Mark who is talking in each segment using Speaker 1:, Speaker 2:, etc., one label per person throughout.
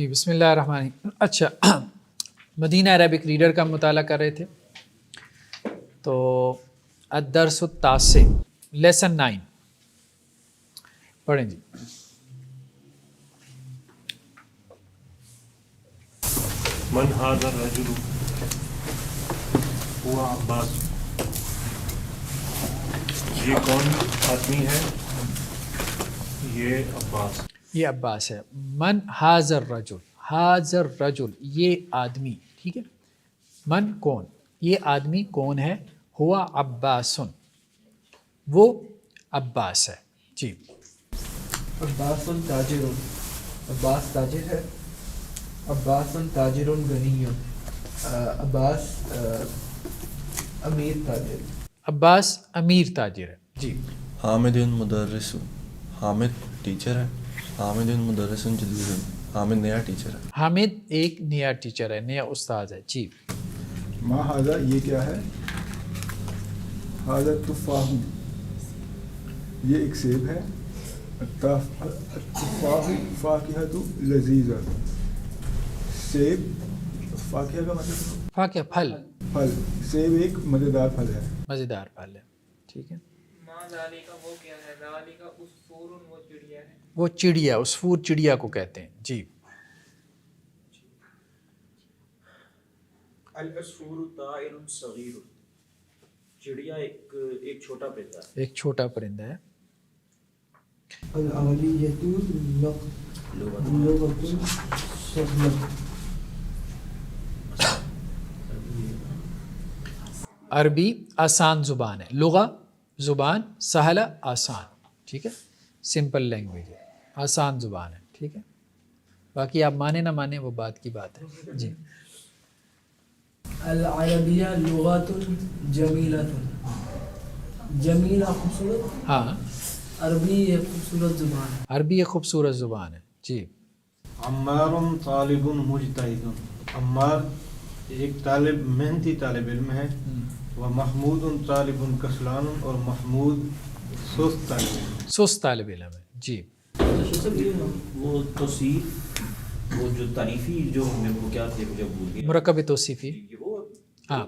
Speaker 1: جی بسم اللہ الرحمن الرحیم. اچھا مدینہ عربک ریڈر کا مطالعہ کر رہے تھے تو الدرس التاسع لیسن 9 پڑھیں جی.
Speaker 2: من هذا الرجل هو عباس. یہ کون آدمی ہے؟ یہ عباس.
Speaker 1: یہ عباس ہے. من حاضر رجل، حاضر رجل یہ آدمی، ٹھیک ہے. من کون، یہ آدمی کون ہے؟ ہوا عباسن، وہ عباس ہے. جی.
Speaker 3: عباس تاجر، عباس تاجر ہے. عباس تاجر غنی، عباس امیر تاجر.
Speaker 1: عباس امیر تاجر ہے. جی.
Speaker 4: حامد مدرس، حامد ٹیچر ہے. حامد مدرس جدید، حامد نیا ٹیچر ہے.
Speaker 1: حامد ایک نیا ٹیچر ہے، نیا استاد ہے. جی.
Speaker 5: ما ہاذا یہ کیا ہے؟ ہاذا تفاح، یہ ایک سیب ہے. التفاح فاکہۃ لذیذہ، سیب فاکہہ کا مطلب
Speaker 1: فاکہ پھل،
Speaker 5: پھل. سیب ایک مزیدار پھل ہے.
Speaker 1: مزیدار پھل ہے. ٹھیک ہے.
Speaker 6: ما ذالک وہ کیا ہے؟ ذالک عصفور وہ چڑیا ہے.
Speaker 1: وہ چڑیا، عصفور چڑیا کو کہتے ہیں. جی.
Speaker 7: العصفور طائر صغیر، چڑیا ایک چھوٹا پرندہ ہے.
Speaker 1: ایک چھوٹا پرندہ ہے.
Speaker 3: العلیۃ لغۃ سہلہ،
Speaker 1: عربی آسان زبان ہے. لغہ زبان، سہلہ آسان. ٹھیک ہے. سمپل لینگویج ہے، آسان زبان ہے. ٹھیک ہے. باقی آپ مانے نہ مانے وہ بات کی بات ہے. جی.
Speaker 3: العربیہ لغۃ جمیلۃ، جمیلہ خوبصورت.
Speaker 1: ہاں،
Speaker 3: عربی ایک خوبصورت زبان ہے.
Speaker 1: عربی ایک خوبصورت زبان ہے. جی.
Speaker 2: عمار طالب مجتہد، عمار ایک طالب محنتی طالب علم ہے. و محمود طالب کسلان، اور محمود سست طالب علم.
Speaker 1: سست طالب علم ہے. جی.
Speaker 7: وہ توصیف، وہ جو تعریفی جو میرے کو کیا تھے مجھے بھول گیا.
Speaker 1: مرکب توصیفی.
Speaker 7: وہ
Speaker 1: ہاں،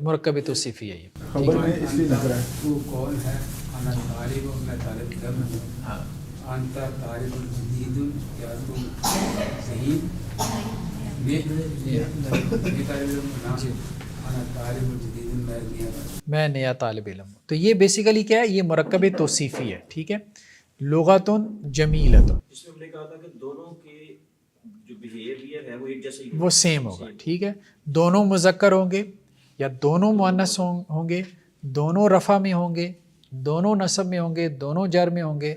Speaker 1: مرکب توصیفی ہے یہ.
Speaker 5: خبر میں اس لیے نکلا ہے.
Speaker 8: تو کون ہے؟ انا طالب، میں طالب علم ہوں.
Speaker 1: ہاں.
Speaker 8: انت طالب جدید، یا تم شہید. میں طالب علم ہوں.
Speaker 1: جی.
Speaker 8: انا طالب جدید، میں نیا طالب.
Speaker 1: میں نیا طالب علم ہوں. تو یہ بیسیکلی کیا ہے؟ یہ مرکب توصیفی ہے. ٹھیک ہے. لغتن جمیلتن،
Speaker 7: جس میں ہم نے کہا تھا کہ دونوں کے جو بیہیویئر ہے وہ ایک جیسا ہی
Speaker 1: وہ سیم ہوگا. ٹھیک ہے. دونوں مذکر ہوں گے یا دونوں مؤنث ہوں گے، دونوں رفع میں ہوں گے، دونوں نصب میں ہوں گے، دونوں جر میں ہوں گے،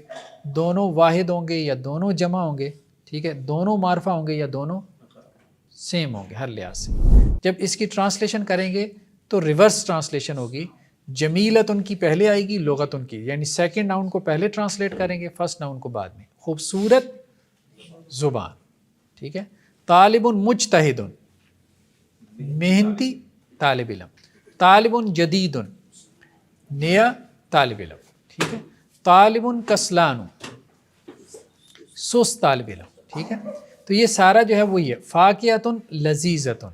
Speaker 1: دونوں واحد ہوں گے یا دونوں جمع ہوں گے. ٹھیک ہے. دونوں معرفہ ہوں گے یا دونوں سیم ہوں گے ہر لحاظ سے. جب اس کی ٹرانسلیشن کریں گے تو ریورس ٹرانسلیشن ہوگی. جمیلت ان کی پہلے آئے گی، لغت ان کی، یعنی سیکنڈ ناؤن کو پہلے ٹرانسلیٹ کریں گے، فرسٹ ناؤن کو بعد میں. خوبصورت زبان. ٹھیک ہے. طالب مجتہد، محنتی طالب علم. طالب جدید، نیا طالب علم. ٹھیک ہے. طالب کسلان، سست طالب علم. ٹھیک ہے. تو یہ سارا جو ہے وہی ہے. فاکہۃ لذیذۃ،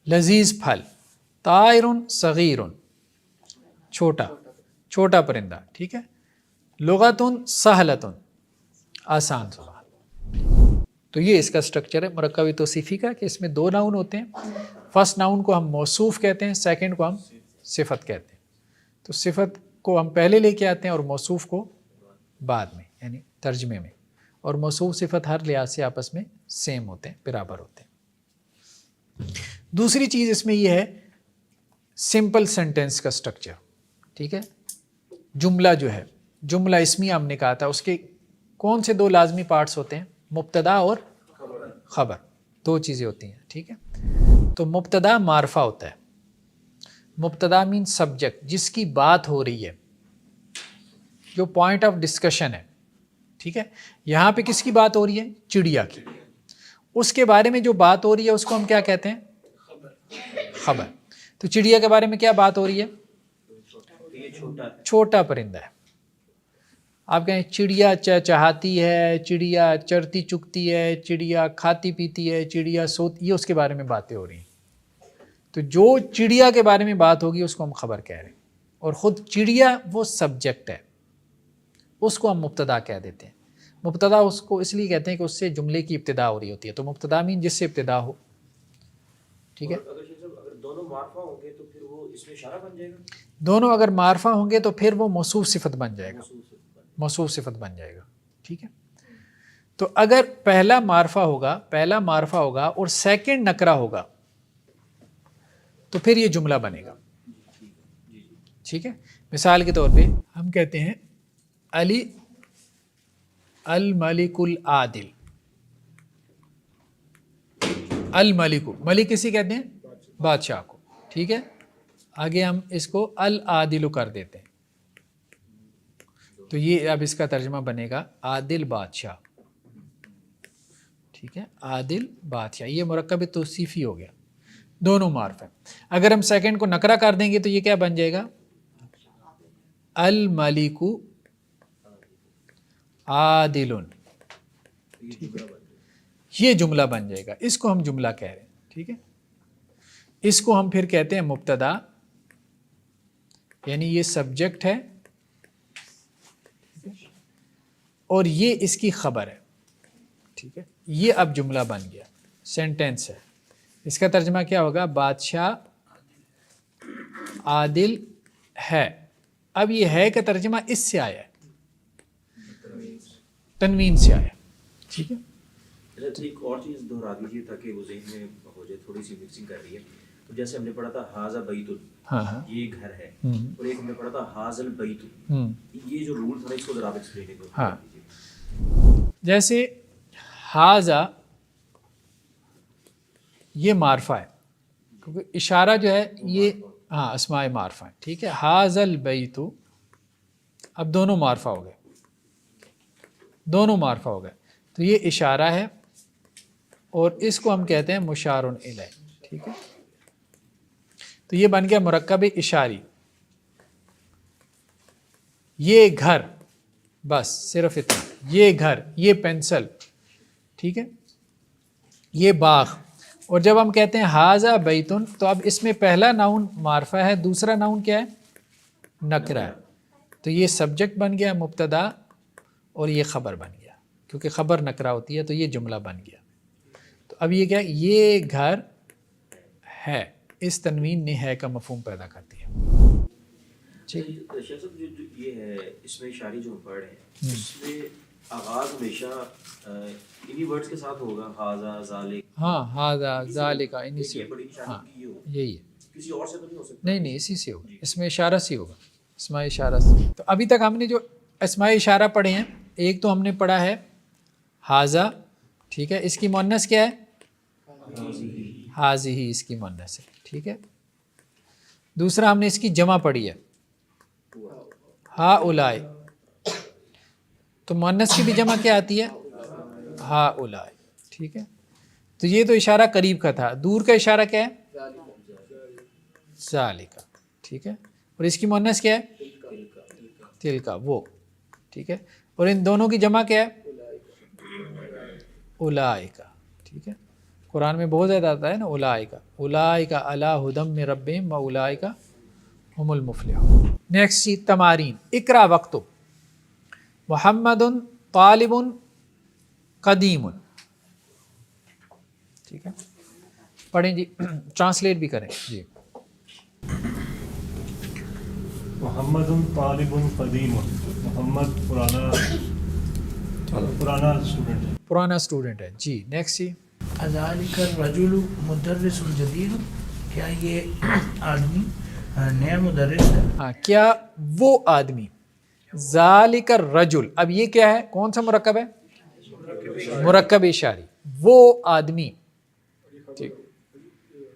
Speaker 1: لذیذ پھل. طائر صغیر، چھوٹا پرندہ. ٹھیک ہے. لغۃ سہلۃ، آسان زبان. تو یہ اس کا سٹرکچر ہے مرکب توصیفی کا، کہ اس میں دو ناؤن ہوتے ہیں. فرسٹ ناؤن کو ہم موصوف کہتے ہیں، سیکنڈ کو ہم صفت کہتے ہیں. تو صفت کو ہم پہلے لے کے آتے ہیں اور موصوف کو بعد میں، یعنی ترجمے میں. اور موصوف صفت ہر لحاظ سے آپس میں سیم ہوتے ہیں، برابر ہوتے ہیں. دوسری چیز اس میں یہ ہے سمپل سینٹینس کا سٹرکچر. ٹھیک ہے. جملہ جو ہے، جملہ اسمیہ ہم نے کہا تھا، اس کے کون سے دو لازمی پارٹس ہوتے ہیں؟ مبتدا اور خبر. دو چیزیں ہوتی ہیں. ٹھیک ہے. تو مبتدا معرفہ ہوتا ہے. مبتدا مین سبجیکٹ، جس کی بات ہو رہی ہے، جو پوائنٹ آف ڈسکشن ہے. ٹھیک ہے. یہاں پہ کس کی بات ہو رہی ہے؟ چڑیا کی. اس کے بارے میں جو بات ہو رہی ہے اس کو ہم کیا کہتے ہیں؟ خبر. تو چڑیا کے بارے میں کیا بات ہو رہی ہے؟
Speaker 7: یہ چھوٹا ہے.
Speaker 1: چھوٹا پرندہ ہے. آپ کہیں چڑیا چہچہاتی ہے، چڑیا چرتی چکتی ہے، چڑیا کھاتی پیتی ہے، چڑیا سوتی، یہ اس کے بارے میں باتیں ہو رہی ہیں. تو جو چڑیا کے بارے میں بات ہوگی اس کو ہم خبر کہہ رہے ہیں، اور خود چڑیا وہ سبجیکٹ ہے، اس کو ہم مبتدا کہہ دیتے ہیں. مبتدا اس کو اس لیے کہتے ہیں کہ اس سے جملے کی ابتدا ہو رہی ہوتی ہے. تو مبتدا مین جس سے ابتدا ہو. ٹھیک ہے،
Speaker 7: اگر دونوں معرفہ ہوں گے تو پھر وہ اس میں اشارہ بن جائے گا.
Speaker 1: دونوں اگر معرفہ ہوں گے تو پھر وہ موصوف صفت بن جائے گا، موصوف صفت بن جائے گا. ٹھیک ہے، تو اگر پہلا معرفہ ہوگا اور سیکنڈ نکرہ ہوگا تو پھر یہ جملہ بنے گا. ٹھیک ہے، مثال کے طور پہ ہم کہتے ہیں علی الملک العادل. الملک، ملک کسی کہتے ہیں؟ بادشاہ کو. ٹھیک ہے، آگے ہم اس کو العادل کر دیتے ہیں، تو یہ اب اس کا ترجمہ بنے گا عادل بادشاہ. ٹھیک ہے، عادل بادشاہ، یہ مرکب توصیفی ہو گیا، دونوں معرف ہیں. اگر ہم سیکنڈ کو نکرہ کر دیں گے تو یہ کیا بن جائے گا؟ الملک عادل. یہ جملہ بن جائے گا، اس کو ہم جملہ کہہ رہے ہیں. ٹھیک ہے، اس کو ہم پھر کہتے ہیں مبتدا، یعنی یہ سبجیکٹ ہے اور یہ اس کی خبر ہے. ٹھیک ہے، یہ اب جملہ بن گیا، سینٹینس ہے. اس کا ترجمہ کیا ہوگا؟ بادشاہ عادل ہے. اب یہ ہے کا ترجمہ اس سے آیا ہے، تنوین سے آیا. ٹھیک ہے،
Speaker 7: ایک اور چیز دہرا دیجیے تاکہ وہ ذہن میں ہو جائے، تھوڑی سی مکسنگ کر رہی ہے. تو جیسے ہم نے پڑھا تھا حاذا بیت، یہ گھر ہے، اور ایک ہم نے پڑھا تھا حاذل بیت، یہ جو رول تھا اس کو ذرا ایکسپلین کرو.
Speaker 1: ہاں، جیسے حاذا یہ معرفہ ہے، کیونکہ اشارہ جو ہے یہ اسماء معرفہ ہے. ٹھیک ہے، حاذل بیت، اب دونوں معرفہ ہو گئے، دونوں معرفہ ہو گئے. تو یہ اشارہ ہے اور اس کو ہم کہتے ہیں مشار الیہ. ٹھیک ہے، تو یہ بن گیا مرکب اشاری. یہ گھر، بس صرف اتنا، یہ گھر، یہ پینسل. ٹھیک ہے، یہ باغ. اور جب ہم کہتے ہیں حاذا بیتن تو اب اس میں پہلا ناؤن معرفہ ہے، دوسرا ناؤن کیا ہے؟ نکرہ ہے. تو یہ سبجیکٹ بن گیا مبتدا اور یہ خبر بن گیا، کیونکہ خبر نکرہ ہوتی ہے تو یہ جملہ بن گیا. تو اب یہ کیا، یہ گھر ہے، اس تنوین نے ہے کا مفہوم پیدا کرتی ہے.
Speaker 7: شیخ صاحب جو یہ ہے اس میں اشاری جو ہم پڑھ رہے ہیں اس میں آغاز ہمیشہ انہی ورڈز کے ساتھ ہوگا، حاذا ذالک.
Speaker 1: ہاں، حاذا ذالک، انہی سے، ہاں یہی ہے،
Speaker 7: کسی اور سے تو نہیں ہو سکتا.
Speaker 1: نہیں اسی سے ہوگا، اس میں اشارہ سے ہوگا، اسماء اشارہ سے. تو ابھی تک ہم نے جو اسماء اشارہ پڑھے ہیں، ایک تو ہم نے پڑھا ہے حاذا. ٹھیک ہے، اس کی مؤنث کیا ہے؟ حاذہ، اس کی مؤنث ہے. ٹھیک ہے، دوسرا ہم نے اس کی جمع پڑھی ہے ہؤلاء، تو مؤنث کی بھی جمع کیا آتی ہے؟ ہؤلاء. ٹھیک ہے، تو یہ تو اشارہ قریب کا تھا. دور کا اشارہ کیا ہے؟ ذالک. ٹھیک ہے، اور اس کی مؤنث کیا ہے؟ تلکا، وہ. ٹھیک ہے، اور ان دونوں کی جمع کیا ہے؟ اولئک. ٹھیک ہے، قرآن میں بہت زیادہ آتا ہے نا اولئک، اولئک علی ھدی من ربہم واولئک هم المفلحون. نیکسٹ چیز تمارین. اقرا وقت محمد طالب قدیم. ٹھیک ہے، پڑھیں جی، ٹرانسلیٹ بھی کریں جی.
Speaker 2: محمد طالب قدیم، محمد پرانا اسٹوڈنٹ ہے،
Speaker 1: پرانا اسٹوڈنٹ ہے جی. نیکسٹ جی.
Speaker 3: اذالک الرجل مدرس جدید، کیا یہ آدمی نیا مدرس ہے؟
Speaker 1: ہاں، کیا وہ آدمی، ذالک الرجل، اب یہ کیا ہے، کون سا مرکب ہے؟ مرکب اشاری. وہ آدمی، ٹھیک،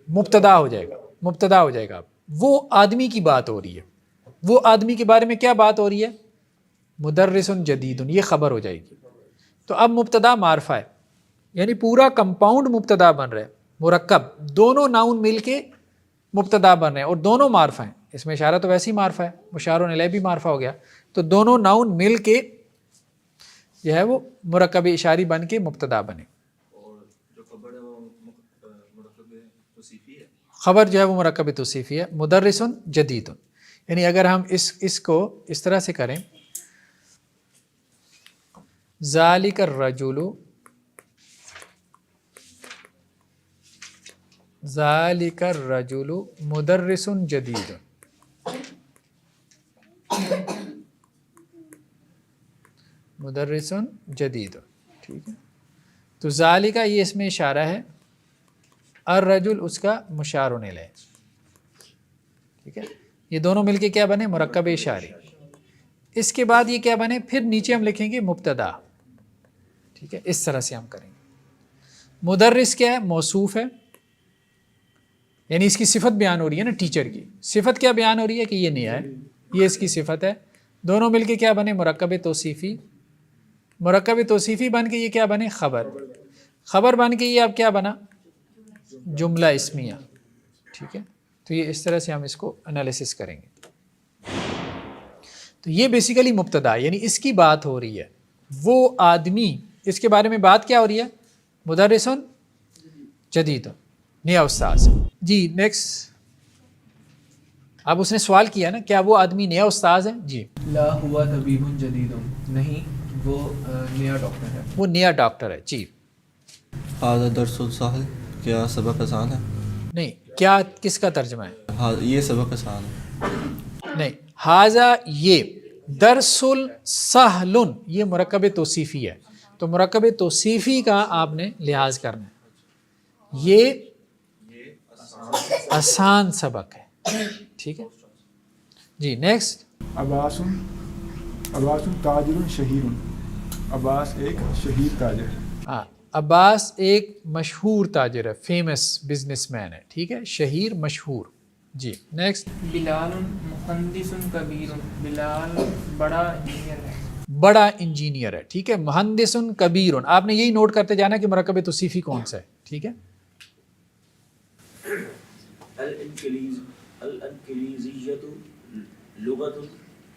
Speaker 1: مبتدا ہو جائے گا، مبتدا ہو جائے گا. اب وہ آدمی کی بات ہو رہی ہے، وہ آدمی کے بارے میں کیا بات ہو رہی ہے؟ مدرس جدید، یہ خبر ہو جائے گی. تو اب مبتدا معرفہ ہے، یعنی پورا کمپاؤنڈ مبتدا بن رہا ہے، مرکب، دونوں ناؤن مل کے مبتدا بن رہے ہیں اور دونوں معرفہ ہیں. اس میں اشارہ تو ویسے ہی معرفہ ہے، مشار الیہ بھی معرفہ ہو گیا. تو دونوں ناؤن مل کے جو ہے وہ مرکب اشاری بن کے مبتدا بنے.
Speaker 4: اور جو خبر ہے وہ مرکب توصیفی ہے.
Speaker 1: خبر جو ہے وہ مرکب توصیفی ہے. مدرس جدید، یعنی اگر ہم اس کو اس طرح سے کریں، ذالک الرجل، ذالک الرجل مدرس جدید، مدرس جدید، ٹھیک ہے. تو ذالکہ یہ اس میں اشارہ ہے، الرجل اس کا مشار الیہ، ٹھیک ہے. یہ دونوں مل کے کیا بنے؟ مرکب اشاری. اس کے بعد یہ کیا بنے؟ پھر نیچے ہم لکھیں گے مبتدا، ٹھیک ہے. اس طرح سے ہم کریں گے. مدرس کیا ہے؟ موصوف ہے، یعنی اس کی صفت بیان ہو رہی ہے نا، ٹیچر کی صفت کیا بیان ہو رہی ہے کہ یہ نیا ہے، یہ اس کی صفت ہے. دونوں مل کے کیا بنے؟ مرکب توصیفی. مرکب توصیفی بن کے یہ کیا بنے؟ خبر. خبر بن کے یہ اب کیا بنا؟ جملہ اسمیہ، ٹھیک ہے. تو یہ اس طرح سے ہم اس کو انالیسس کریں گے. تو یہ بیسیکلی مبتدا، یعنی اس کی بات ہو رہی ہے، وہ آدمی، اس کے بارے میں بات کیا ہو رہی ہے؟ مدرسن جدید، نیا استاذ. جی نیکسٹ. اب اس نے سوال کیا نا، کیا وہ آدمی نیا استاذ ہے؟ جی.
Speaker 6: لا ہوا طبیب جدید، نہیں وہ نیا ڈاکٹر ہے.
Speaker 1: وہ نیا ڈاکٹر ہے. جی.
Speaker 4: هذا درس سهل، کیا سبق آسان ہے؟
Speaker 1: نہیں، کیا کس کا ترجمہ ہے؟
Speaker 4: یہ سبق آسان ہے.
Speaker 1: نہیں، حاذا یہ، درس سہل یہ مرکب توصیفی ہے. تو مرکب توصیفی کا آپ نے لحاظ کرنا ہے. یہ آسان سبق ہے، ٹھیک ہے. جی نیکسٹ.
Speaker 5: عباس تاجر شہیر، عباس ایک شہیر تاجر ہے.
Speaker 1: ہاں، عباس ایک مشہور تاجر ہے، فیمس بزنس مین ہے، ٹھیک ہے. شہیر مشہور. جی نیکسٹ.
Speaker 6: بلال مہندس کبیر، بلال بڑا انجینئر ہے.
Speaker 1: بڑا انجینئر ہے، ٹھیک ہے. مہندس کبیر، آپ نے یہی نوٹ کرتے جانا کہ مرکب توصیفی کون سا ہے، ٹھیک ہے.
Speaker 7: الانگلیزیت لغت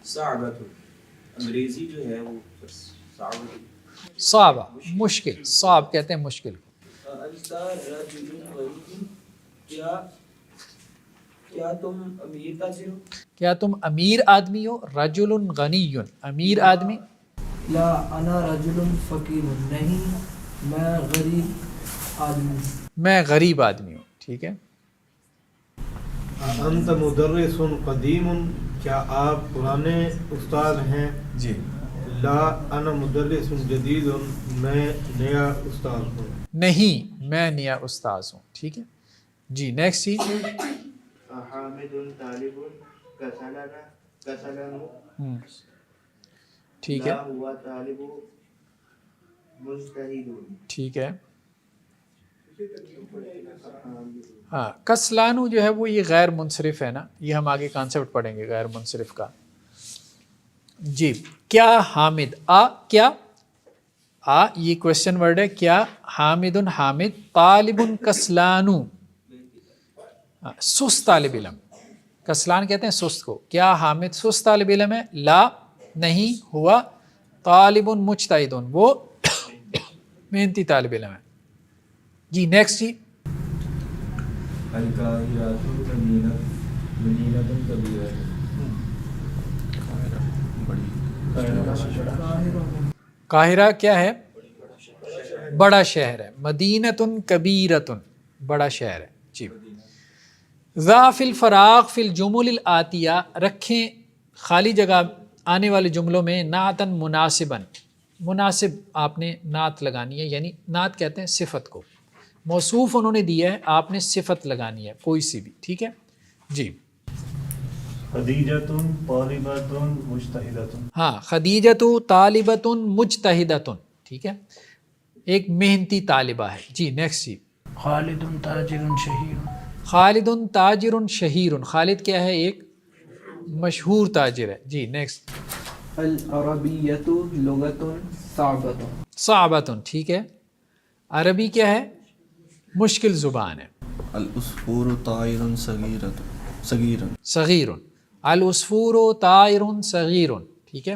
Speaker 7: صعبۃ، انگریزی جو ہے وہ
Speaker 1: صعب، مشکل. صعب کہتے ہیں مشکل کو.
Speaker 7: انت رجل غریب، کیا تم امیر تاجر ہو؟
Speaker 1: کیا تم امیر آدمی ہو؟ رجل غنی، امیر آدمی.
Speaker 3: لا انا رجل فقیر، نہیں میں غریب آدمی ہوں.
Speaker 1: میں غریب آدمی ہوں، ٹھیک ہے.
Speaker 2: انت مدرس قدیم، کیا آپ پرانے استاد ہیں؟
Speaker 4: جی.
Speaker 2: لا انا مدرس جدید، میں نیا استاد ہوں.
Speaker 1: نہیں، میں نیا استاذ ہوں، ٹھیک ہے. جی نیکسٹ. جی
Speaker 9: حامد طالب کسلن،
Speaker 1: ٹھیک ہے،
Speaker 9: لا ہوا طالب مجتہد.
Speaker 1: ٹھیک ہے. ہاں، کسلانو جو ہے وہ یہ غیر منصرف ہے نا، یہ ہم آگے کانسیپٹ پڑھیں گے غیر منصرف کا. جی. کیا حامد، کیا یہ کوشچن ورڈ ہے. کیا حامد حامد، طالب کسلانو سست طالب علم. کسلان کہتے ہیں سست کو. کیا حامد سست طالب علم ہے؟ لا نہیں، ہوا طالب مجتہد، وہ محنتی طالب علم ہے. جی نیکسٹ. جی
Speaker 8: القاہرۃ مدینۃ کبیرۃ،
Speaker 1: قاہرہ کیا ہے؟ بڑا شہر ہے. مدینۃ کبیرۃ، بڑا شہر ہے. جی. ذا فی الفراغ فی الجمل الآتیہ، رکھیں خالی جگہ آنے والے جملوں میں نعتن مناسباً، مناسب آپ نے نعت لگانی ہے، یعنی نعت کہتے ہیں صفت کو. موصوف انہوں نے دیا ہے، آپ نے صفت لگانی ہے کوئی سی بھی، ٹھیک ہے. جی.
Speaker 10: خدیجۃ طالبۃ مجتہدۃ.
Speaker 1: ہاں، خدیجۃ طالبۃ مجتہدۃ، ٹھیک ہے، ایک محنتی طالبہ ہے. جی نیکسٹ. جی
Speaker 3: خالد تاجر شہیر،
Speaker 1: خالد تاجر شہیر، خالد کیا ہے؟ ایک مشہور تاجر ہے. جی نیکسٹ.
Speaker 6: العربیۃ لغت صعبۃ،
Speaker 1: صعبۃ، ٹھیک ہے. عربی کیا ہے؟ مشکل زبان ہے.
Speaker 4: العصفور طائر صغیر،
Speaker 1: صغیر. العصفور طائر صغیر، ٹھیک ہے،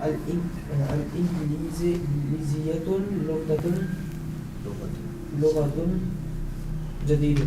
Speaker 3: الإنجليزية لغة جديدة।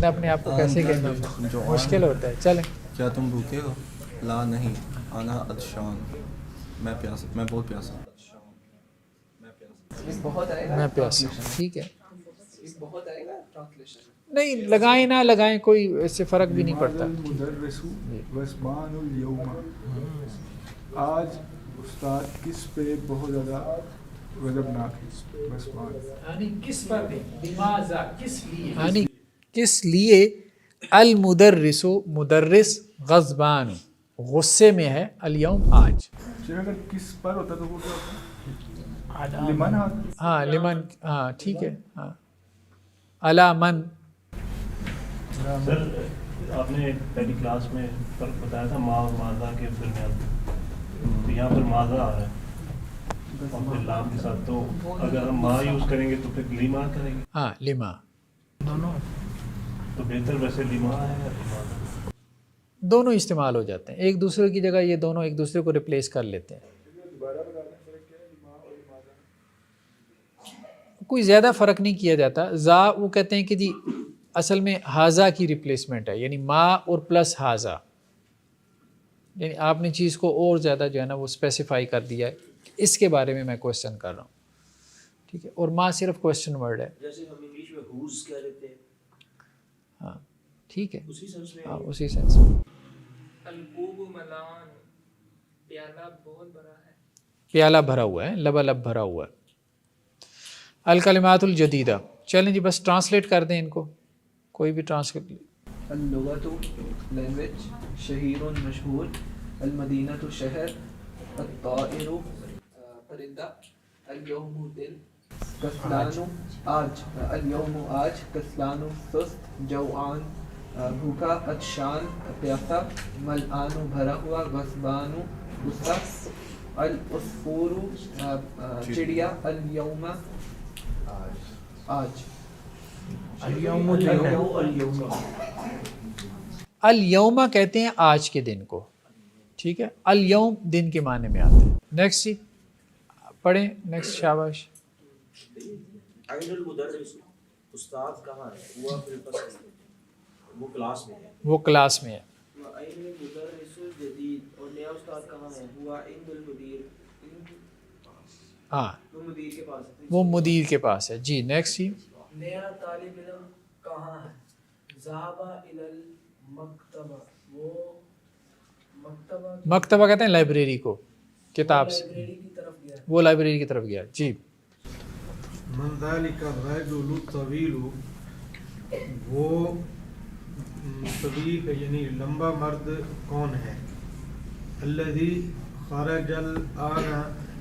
Speaker 1: بندہ اپنے آپ کو کیسے کہنا مشکل ہوتا ہے. چلیں.
Speaker 4: کیا تم بھوکے ہو؟ لا نہیں، انا عطشان، میں بہت پیاسا.
Speaker 1: میں پیاسا ہوں. ٹھیک ہے. نہیں لگائیں نہ لگائیں کوئی اس سے فرق بھی نہیں پڑتا.
Speaker 5: المدرس وسبان اليوم. آج استاد کس پہ بہت زیادہ غضبناک ہے؟ وسبان
Speaker 1: یعنی کس پر نہیں، لماذا کس لیے، یعنی کس لیے المدرس مدرس غضبان غصے میں ہے، الیوم آج.
Speaker 5: اگر کس پر ہوتا تو وہ کیا ہوتا؟ لمن.
Speaker 1: ہاں لمن، ہاں ٹھیک ہے. ہاں علی من.
Speaker 10: سر آپ نے پہلی کلاس میں فرق بتایا تھا ما اور ماذا کے درمیان، تو یہاں پر ماذا آ رہا ہے اور پھر لام کے ساتھ، تو اگر ہم ما یوز کریں گے تو پھر لیما کریں گے.
Speaker 1: ہاں لما.
Speaker 11: دونوں
Speaker 10: تو بہتر ویسے لیما ہے یا لیما؟
Speaker 1: دونوں استعمال ہو جاتے ہیں ایک دوسرے کی جگہ، یہ دونوں ایک دوسرے کو ریپلیس کر لیتے ہیں. کوئی زیادہ فرق نہیں کیا جاتا. زا وہ کہتے ہیں کہ جی اصل میں ہاذا کی ریپلیسمنٹ ہے، یعنی ما اور پلس ہاذا، یعنی آپ نے چیز کو اور زیادہ جو ہے نا وہ اسپیسیفائی کر دیا ہے. اس کے بارے میں کوشچن کر رہا ہوں. ٹھیک ہے. اور ما صرف کوشچن ورڈ ہے.
Speaker 7: جیسے ہم انگلش میں whose کہہ لیتے ہیں.
Speaker 1: ہاں ٹھیک ہے.
Speaker 7: اسی سینس میں.
Speaker 1: ہاں اسی سینس میں.
Speaker 6: الکوب ملان، پیالہ بہت بڑا ہے.
Speaker 1: پیالہ بھرا ہوا ہے، لبالب بھرا ہوا ہے. الکلمات الجدیدہ. چلیں جی بس ٹرانسلیٹ کر دیں ان کو، کوئی بھی ٹرانسلیٹ.
Speaker 3: اللغت لینگویج، شہیر مشہور، المدینہ شہر، الطائر پرندہ، الیوم دن، کسلان آج، الیوم آج، کسلان سست، جوعان بھوکا، عطشان پیاسا، ملآن بھرا ہوا، غضبان غصہ، العصفور چڑیا، الیوم آج.
Speaker 1: الیوم کہتے ہیں آج کے دن کو. ٹھیک ہے. الیوم دن کے معنی میں آتے ہیں. نیکسٹ جی پڑھیں. نیکسٹ شاباش.
Speaker 7: عین المدرس، استاد کہاں ہے؟ ہوا فی الفصل، وہ کلاس میں ہے.
Speaker 1: وہ کلاس میں ہے.
Speaker 9: عین المدرس الجدید، اور نیا استاد کہاں ہے؟ ہوا عند المدیر.
Speaker 1: ہاں
Speaker 9: وہ مدیر کے پاس ہے.
Speaker 1: وہ مدیر کے پاس ہے. جی نیکسٹ جی.
Speaker 3: نیا طالب علم کہاں ہے؟ ذهب الى المکتبہ. وہ مکتبہ
Speaker 1: مکتبہ کہتے ہیں لائبریری کو، کتاب سے.
Speaker 3: لائبریری کی طرف گیا.
Speaker 1: وہ لائبریری کی طرف گیا. جی.
Speaker 2: من ذلك الرجل الطویل، وہ طویل یعنی لمبا مرد کون ہے؟ الذی خرج الآن،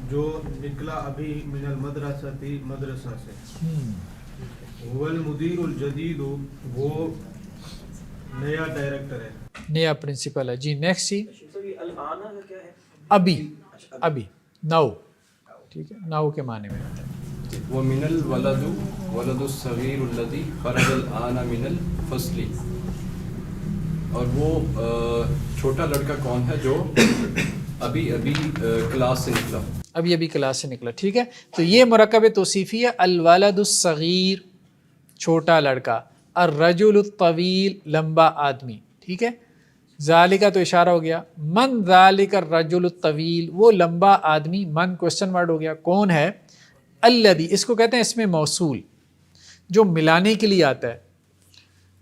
Speaker 2: جو نکلا ابھی، من المدرسۃ مدرسہ سے. هو المدیر الجدید، وہ نیا ڈائریکٹر ہے،
Speaker 1: نیا پرنسپل ہے. جی نیکسٹ جی.
Speaker 7: سر یہ الآن کا کیا ہے؟
Speaker 1: ابھی. ابھی نو. ٹھیک ہے. نو کے معنی میں آتا ہے.
Speaker 8: ومن الولد ولد الصغیر الذی خرج الآن من الفصل، اور وہ چھوٹا لڑکا کون ہے جو ابھی کلاس سے نکلا.
Speaker 1: ابھی ابھی کلاس سے نکلا. ٹھیک ہے. تو یہ مرکب توصیفی ہے. الولد الصغیر چھوٹا لڑکا، الرجل الطویل لمبا آدمی. ٹھیک ہے. ذالکا تو اشارہ ہو گیا. من ذالک الرجل الطویل، وہ لمبا آدمی. من کوشچن ورڈ ہو گیا. کون ہے؟ الذی، اس کو کہتے ہیں اس میں موصول جو ملانے کے لیے آتا ہے.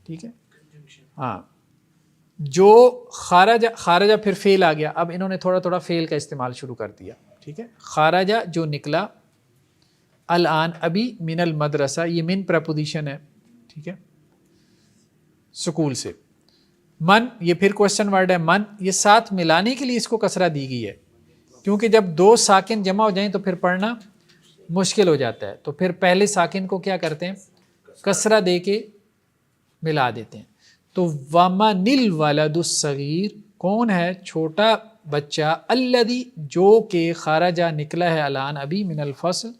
Speaker 1: ٹھیک ہے. ہاں جو خارجہ پھر فعل آ گیا. اب انہوں نے تھوڑا تھوڑا فعل کا استعمال شروع کر دیا. ٹھیک ہے. خارجہ جو نکلا، الآن ابھی، من المدرسہ یہ من پریپوزیشن ہے. ٹھیک ہے. سکول سے. من یہ پھر کوشچن ورڈ ہے. من یہ ساتھ ملانے کے لیے اس کو کسرہ دی گئی ہے، کیونکہ جب دو ساکن جمع ہو جائیں تو پھر پڑھنا مشکل ہو جاتا ہے. تو پھر پہلے ساکن کو کیا کرتے ہیں؟ کسرہ دے کے ملا دیتے ہیں. تو ومن الولد الصغیر، کون ہے؟ چھوٹا بچہ، الذی جو کہ خارجہ نکلا ہے، الان ابھی، من الفصل.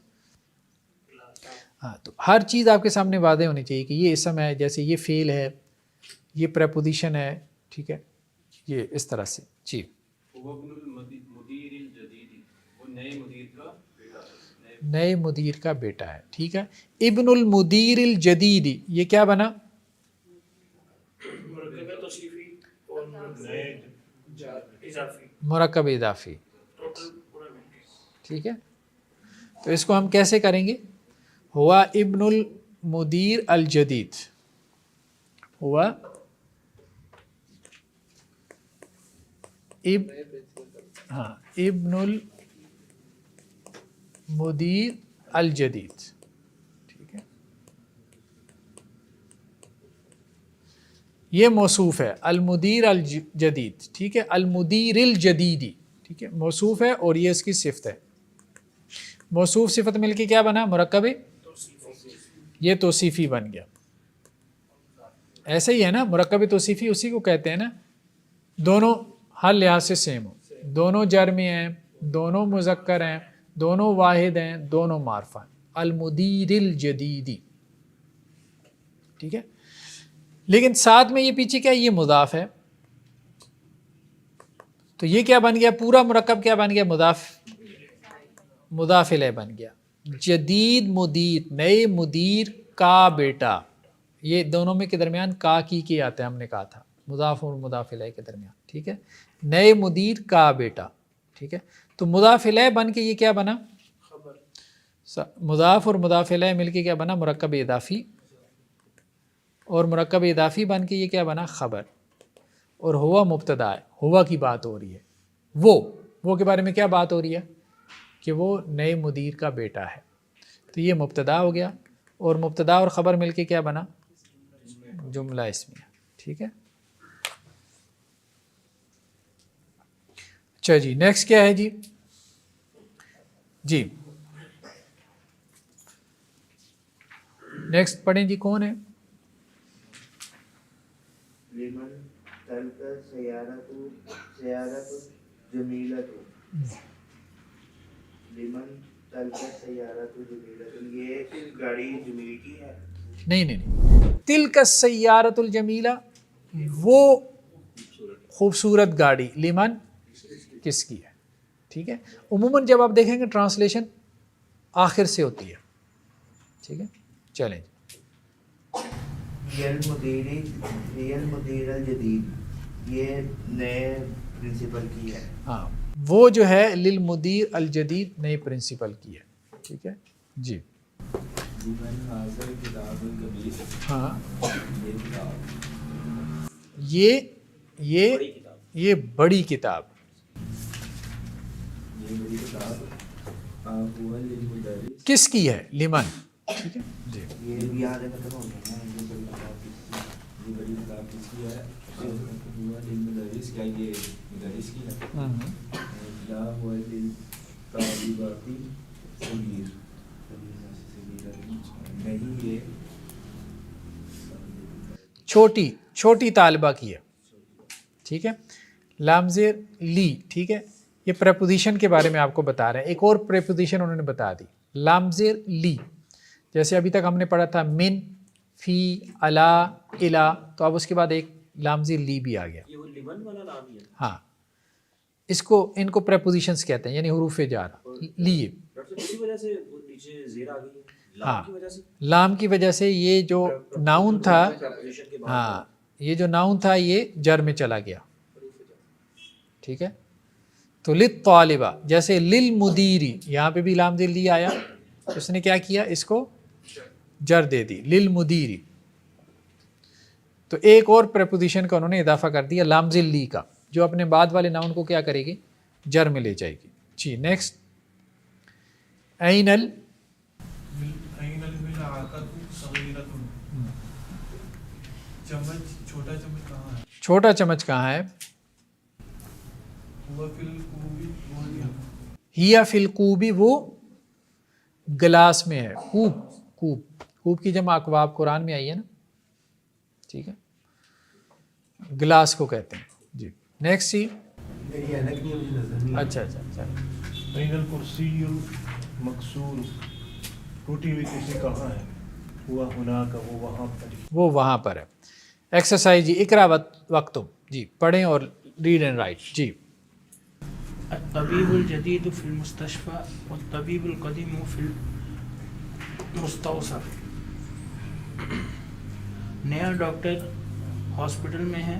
Speaker 1: ہاں تو ہر چیز آپ کے سامنے واضح ہونی چاہیے کہ یہ اسم ہے، جیسے یہ فعل ہے، یہ پریپوزیشن ہے. ٹھیک ہے. یہ اس طرح سے. جی.
Speaker 8: وہ ابن المدیر الجدید، وہ نئے مدیر کا بیٹا ہے.
Speaker 1: نئے مدیر کا بیٹا ہے. ٹھیک ہے. ابن المدیر الجدید، یہ کیا بنا؟ مرکب اضافی. ٹھیک ہے, تو اس کو ہم کیسے کریں گے؟ ہوا ابن المدیر الجدید, ہوا ابن المدیر الجدید. ٹھیک ہے, یہ موصوف ہے المدیر الجدید. ٹھیک ہے, المدیر الجدیدی. ٹھیک ہے, موصوف ہے اور یہ اس کی صفت ہے. موصوف صفت مل کے کیا بنا؟ مرکب. یہ توصیفی بن گیا. ایسے ہی ہے نا, مرکب توصیفی اسی کو کہتے ہیں نا, دونوں ہر لحاظ سے سیم ہو, دونوں جرمی ہیں, دونوں مذکر ہیں, دونوں واحد ہیں, دونوں معرفہ ہیں. المدیر الجدیدی. ٹھیک ہے, لیکن ساتھ میں یہ پیچھے کیا, یہ مضاف ہے, تو یہ کیا بن گیا؟ پورا مرکب کیا بن گیا؟ مضاف الیہ بن گیا. جدید مدیر, نئے مدیر کا بیٹا. یہ دونوں میں کے درمیان کا کی آتے ہیں, ہم نے کہا تھا مضاف اور مضاف الیہ کے درمیان. ٹھیک ہے, نئے مدیر کا بیٹا. ٹھیک ہے, تو مضاف الیہ بن کے یہ کیا بنا؟ مضاف اور مضاف الیہ مل کے کیا بنا؟ مرکب اضافی. اور مرکب اضافی بن کے یہ کیا بنا؟ خبر. اور ہوا مبتدا ہے, ہوا کی بات ہو رہی ہے. وہ کے بارے میں کیا بات ہو رہی ہے؟ کہ وہ نئے مدیر کا بیٹا ہے. تو یہ مبتدا ہو گیا, اور مبتدا اور خبر مل کے کیا بنا؟ جملہ اسمیہ. ٹھیک ہے, اچھا جی, نیکسٹ کیا ہے جی؟ نیکسٹ پڑھیں جی, کون ہے؟
Speaker 9: لمن تلک سیارت جمیلت. لمن تلک سیارت جمیلت, یہ گاڑی جمیل کی ہے؟
Speaker 1: نہیں, تلک السیارۃ الجمیلہ, وہ خوبصورت گاڑی. لمن کس کی ہے؟ ٹھیک ہے, عموماً جب آپ دیکھیں گے ٹرانسلیشن آخر سے ہوتی ہے. ٹھیک ہے, چلیں.
Speaker 9: یہ المدیر الجدید, یہ نئے پرنسپل کی ہے.
Speaker 1: ہاں, وہ جو ہے للمدیر الجدید نئے پرنسپل کی ہے. ٹھیک ہے جی. ہاں, یہ بڑی کتاب. کس کی ہے؟ لمن. ٹھیک ہے جی.
Speaker 9: یہ بھی یاد ہے ختم ہو گیا نا,
Speaker 8: یہ بڑی کتاب کس کی ہے؟ مدرس کیا یہ مدرس کی ہے؟ لا هو للطالبات صغیر, نہیں یہ
Speaker 1: چھوٹی طالبہ کی ہے. ٹھیک ہے, لام زیر لی. ٹھیک ہے, یہ پریپوزیشن کے بارے میں آپ کو بتا رہے ہیں. ایک اور پریپوزیشن انہوں نے بتا دی, لام زیر لی. جیسے ابھی تک ہم نے پڑھا تھا من, فی, علا, الا, تو اب اس کے بعد ایک لام زیر لی بھی آ گیا. ہاں, ان کو پریپوزیشنز کہتے ہیں, یعنی حروف جار. لیے ہاں, لام کی وجہ سے یہ جو ناؤن تھا, ہاں یہ جو ناؤن تھا یہ جر میں چلا گیا. ٹھیک ہے, تو للطالبہ, جیسے للمدیری, یہاں پہ بھی لام زیر لی آیا, اس نے کیا کیا؟ اس کو جر دے دی, للمدیری. تو ایک اور پریپوزیشن کا انہوں نے اضافہ کر دیا, لام زیر لی کا, جو اپنے بعد والے ناؤن کو کیا کرے گی؟ جر میں لے جائے گی. جی نیکسٹ. اینل چھوٹا چمچ کہاں ہے؟ ہیا فی الکوبی, وہ گلاس میں ہے. کوب کی جمع اکواب قرآن میں آئی ہے نا. ٹھیک ہے, گلاس کو کہتے ہیں. جی نیکسٹ. سی اچھا.
Speaker 10: بین الکرسی المکسور, ٹوٹی ہوئی کرسی کہاں ہے؟ ہوا ہناک,
Speaker 1: وہ وہاں پر ہے. ایکسرسائز جی, اقرا وقتم. جی پڑھیں اور ریڈ اینڈ رائٹ. جی.
Speaker 11: الطبیب الجدید فی المستشفى والطبیب القدیم فی المستوصف. نیا ڈاکٹر ہاسپٹل میں ہے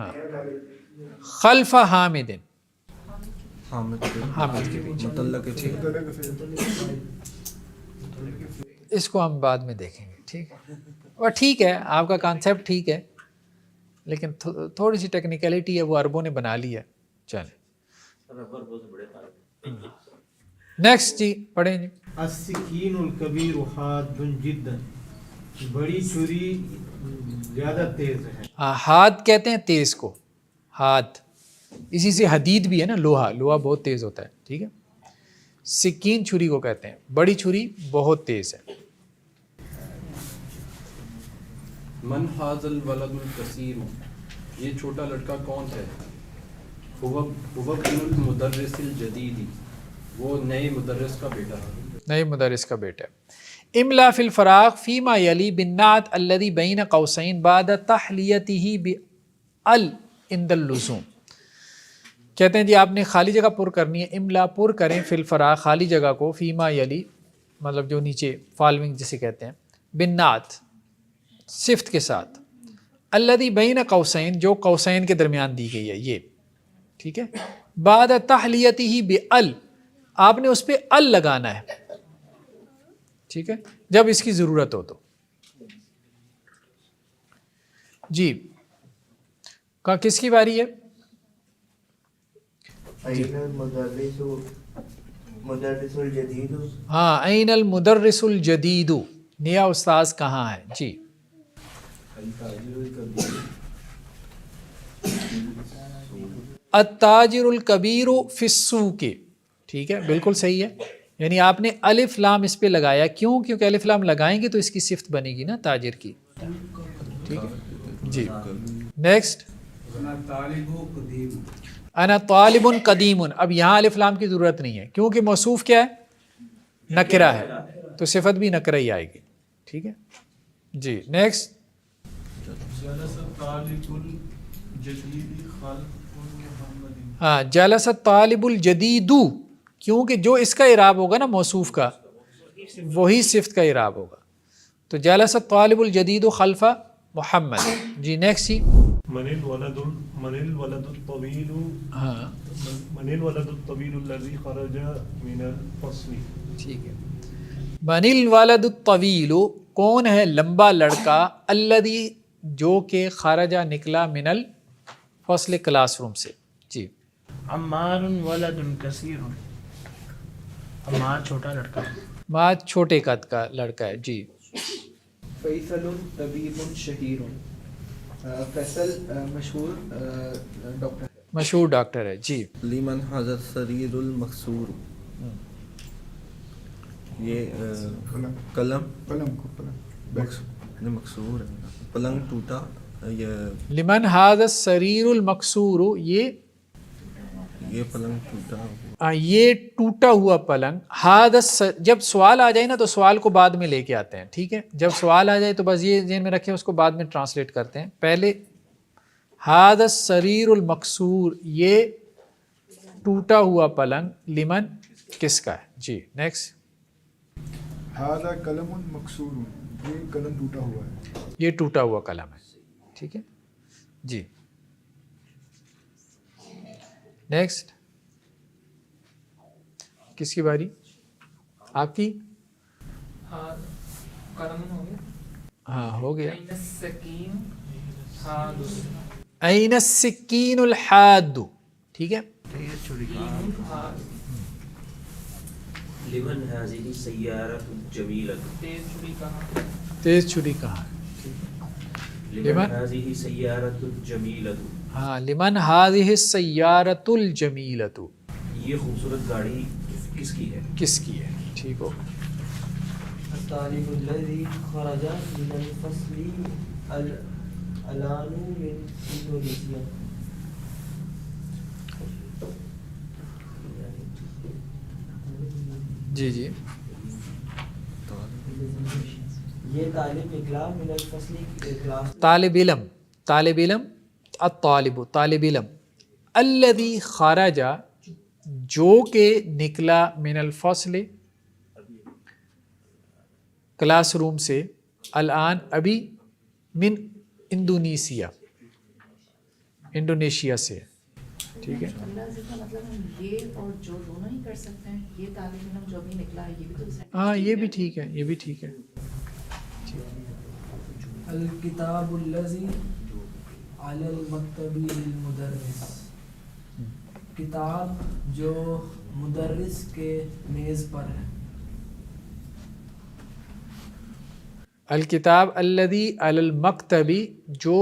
Speaker 1: ہاں خلف حامد،
Speaker 4: حامد
Speaker 1: حامد کے پیچھے،
Speaker 4: متعلق کے پیچھے.
Speaker 1: اس کو ہم بعد میں دیکھیں گے. ٹھیک ہے، اور ٹھیک ہے آپ کا کانسیپٹ ٹھیک ہے، لیکن تھوڑی سی ٹیکنیکلٹی ہے وہ عربوں نے بنا لی ہے. چلیں نیکسٹ جی پڑھیں جی.
Speaker 2: السکین الکبیر حاد جدا، بڑی چھری زیادہ تیز ہے.
Speaker 1: ہاتھ کہتے ہیں تیز کو، ہاتھ، اسی سے حدید بھی ہے نا، لوہا، لوہا بہت تیز ہوتا ہے. ٹھیک ہے، سکین چھری کو کہتے ہیں، بڑی چھری بہت تیز ہے.
Speaker 8: من حاز الولد الکثیر، یہ چھوٹا لڑکا کون ہے؟ هو ابن المدرس الجدید، وہ نئے مدرس کا بیٹا ہے.
Speaker 1: نئے مدرس کا بیٹا ہے. املا فی الفراغ فیما یلی بالنعت الذی بین قوسین بعد تحلیتہ بال عند اللزوم. کہتے ہیں جی آپ نے خالی جگہ پر کرنی ہے. املا پر کریں فی الفراغ خالی جگہ کو، فیما یلی مطلب جو نیچے فالوئنگ جسے کہتے ہیں، بالنعت صفت کے ساتھ، الذی بین قوسین جو قوسین کے درمیان دی گئی ہے یہ. ٹھیک ہے، بعد تحلیتہ بال، آپ نے اس پہ ال لگانا ہے. ٹھیک ہے، جب اس کی ضرورت ہو تو. جی کس کی باری ہے؟ ہاں این المدرس الجدید، نیا استاذ کہاں ہے؟ جی التاجر الکبیر فی السوق. ٹھیک ہے بالکل صحیح ہے، یعنی آپ نے الف لام اس پہ لگایا. کیوں؟ کیونکہ الف لام لگائیں گے تو اس کی صفت بنے گی نا تاجر کی. ٹھیک ہے جی نیکسٹ. انا طالب قدیم، اب یہاں الف لام کی ضرورت نہیں ہے کیونکہ موصوف کیا ہے؟ نکرہ ہے، تو صفت بھی نکرہ ہی آئے گی. ٹھیک ہے جی نیکسٹ. ہاں جلس طالب الجدید، کیونکہ جو اس کا اعراب ہوگا نا موصوف کا وہی صفت کا اعراب ہوگا. تو جلس طالب الجدید خلف محمد. جی نیکسٹ جی.
Speaker 10: من الولد الطویل،
Speaker 1: ہاں
Speaker 10: من الولد الطویل الذی خرج من الفصل.
Speaker 1: ٹھیک ہے، من الولد الطویل کون ہے لمبا لڑکا، الذی جو کہ خرجہ نکلا، من الفصل کلاس روم سے. جی
Speaker 11: عمار ولد کثیر، عمار چھوٹا لڑکا،
Speaker 1: ماں چھوٹے قد کا لڑکا ہے. جی
Speaker 3: فیصل طبیب شہیر، فیصل مشہور ڈاکٹر،
Speaker 1: مشہور ڈاکٹر ہے. جی
Speaker 4: لمن حاضر سریر المکسور، یہ قلم مکسور ہے، پلنگ ٹوٹا. یہ
Speaker 1: لمن ھذا السریر المکسور، یہ
Speaker 4: پلنگ ٹوٹا.
Speaker 1: یہ ٹوٹا ہوا پلنگ. جب سوال آ جائے نا تو سوال کو بعد میں لے کے آتے ہیں. ٹھیک ہے، جب سوال آ جائے تو بس یہ ذہن میں رکھیں، اس کو بعد میں ٹرانسلیٹ کرتے ہیں. پہلے ھذا السریر المکسور، یہ ٹوٹا ہوا پلنگ، لمن کس کا ہے. جی نیکسٹ.
Speaker 5: ھذا قلم مکسور، یہ قلم ٹوٹا ہوا ہے،
Speaker 1: یہ ٹوٹا ہوا قلم ہے. ٹھیک ہے جی نیکسٹ. کس کی باری؟ آپ کی.
Speaker 6: ہاں قلم ہو گیا.
Speaker 1: ہاں ہو گیا.
Speaker 6: این السکین حاد،
Speaker 1: این السکین الحاد. ٹھیک ہے
Speaker 7: لمن هذه السيارة الجميلة،
Speaker 6: تیز چھری کہاں؟
Speaker 1: تیز چھری کہاں ہے؟
Speaker 7: لمن هذه السيارة الجميلة،
Speaker 1: ہاں لمن هذه السيارة الجميلة،
Speaker 7: یہ خوبصورت گاڑی کس کی ہے؟
Speaker 1: کس کی ہے. ٹھیک ہو.
Speaker 3: الطالب الذی خرج من الفصل الان من انڈونیشیا،
Speaker 1: جی جی
Speaker 3: یہ طالب نکلا من الفصل کلاس،
Speaker 1: طالب علم، طالب علم، الطالب طالب علم، الذی خرج جو کہ نکلا، من الفصل کلاس روم سے، الان ابھی، من انڈونیشیا انڈونیشیا سے ہے. ٹھیک ہے,
Speaker 12: اللہ سے کا مطلب ہم یہ اور جو دونوں ہی کر سکتے ہیں. یہ طالب علم جو بھی نکلا ہے یہ بھی تو
Speaker 1: ہاں یہ بھی ٹھیک ہے, یہ بھی ٹھیک ہے.
Speaker 3: الکتاب الذی علی المکتب للمدرس, کتاب جو مدرس کے میز پر ہے.
Speaker 1: الکتاب الذی علی المکتب جو